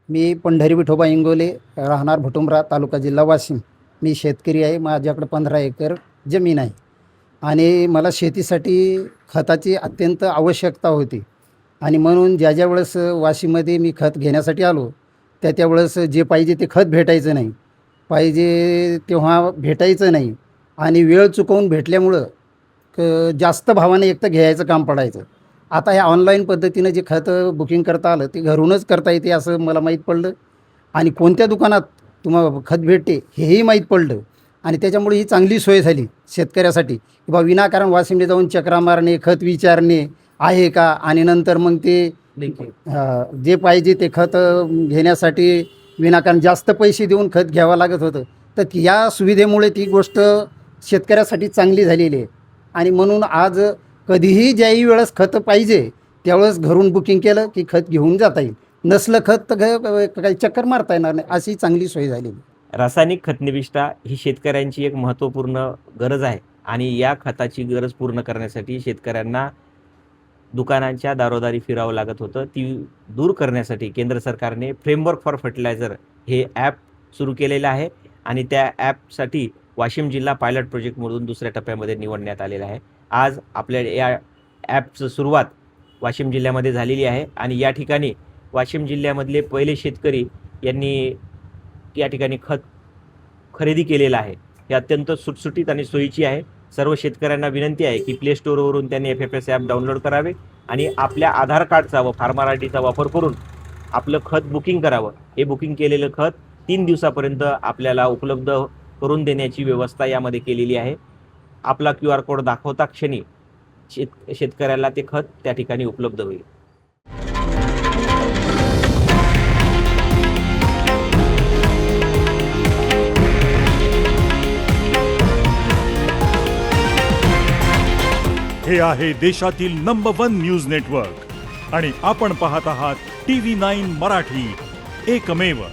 मी पंढरी विठोबा इंगोले, राहणार भुटुंबरा, तालुका जिल्हा वाशिम. मी शेतकरी आहे. माझ्याकडे 15 एकर जमीन आहे आणि मला शेतीसाठी खताची अत्यंत आवश्यकता होती आणि म्हणून ज्या वेळेस वाशिममध्ये मी खत घेण्यासाठी आलो, त्यावेळेस जे पाहिजे ते खत भेटायचं नाही, पाहिजे तेव्हा भेटायचं नाही आणि वेळ चुकवून भेटल्यामुळं जास्त भावाने एक तर घ्यायचं काम पडायचं. आता ह्या ऑनलाईन पद्धतीनं जे खतं बुकिंग करता आलं ते घरूनच करता येते असं मला माहीत पडलं आणि कोणत्या दुकानात तुम्हाला खत भेटते हेही माहीत पडलं आणि त्याच्यामुळे ही चांगली सोय झाली शेतकऱ्यासाठी की बा विनाकारण वाशिमला जाऊन चक्रा मारणे, खत विचारणे आहे का आणि नंतर मग ते जे पाहिजे ते खत घेण्यासाठी विनाकारण जास्त पैसे देऊन खत घ्यावं लागत होतं. तर या सुविधेमुळे ती गोष्ट शेतकऱ्यासाठी चांगली झालेली आहे आणि म्हणून आज कधीही ज्याही वेळेस खत पाहिजे त्यावेळेस घरून बुकिंग केलं की खत घेऊन जाता येईल. नसलं खत तर काही चक्कर मारता येणार नाही, अशी चांगली सोय झालेली. रासायनिक खतनिविष्ठा ही शेतकऱ्यांची एक महत्त्वपूर्ण गरज आहे आणि या खताची गरज पूर्ण करण्यासाठी शेतकऱ्यांना दुकानांच्या दारोदारी फिरावं लागत होतं. ती दूर करण्यासाठी केंद्र सरकारने फ्रेमवर्क फॉर फर्टिलायझर हे ॲप सुरू केलेलं आहे आणि त्या ॲपसाठी वाशिम जिल्हा पायलट प्रोजेक्टमधून दुसऱ्या टप्प्यामध्ये निवडण्यात आलेला आहे. आज आपल्या या ॲपचं सुरुवात वाशिम जिल्ह्यामध्ये झालेली आहे आणि या ठिकाणी वाशिम जिल्ह्यामधले पहिले शेतकरी यांनी या ठिकाणी खत खरेदी केलेलं आहे. हे अत्यंत सुटसुटीत आणि सोयीची आहे. सर्व शेतकऱ्यांना विनंती आहे की प्ले स्टोअरवरून त्यांनी FFS ॲप डाउनलोड करावे आणि आपल्या आधार कार्डचा व फार्मर ID चा वापर करून आपलं खत बुकिंग करावं. हे बुकिंग केलेलं खत 3 दिवसापर्यंत आपल्याला उपलब्ध करून देण्याची व्यवस्था यामध्ये केलेली आहे. आपला QR कोड दाखवता क्षणी शेतकऱ्याला ते खत त्या ठिकाणी उपलब्ध होईल. हे आहे देशातील नंबर 1 न्यूज नेटवर्क आणि आपण पाहत आहात TV9 मराठी, एकमेव.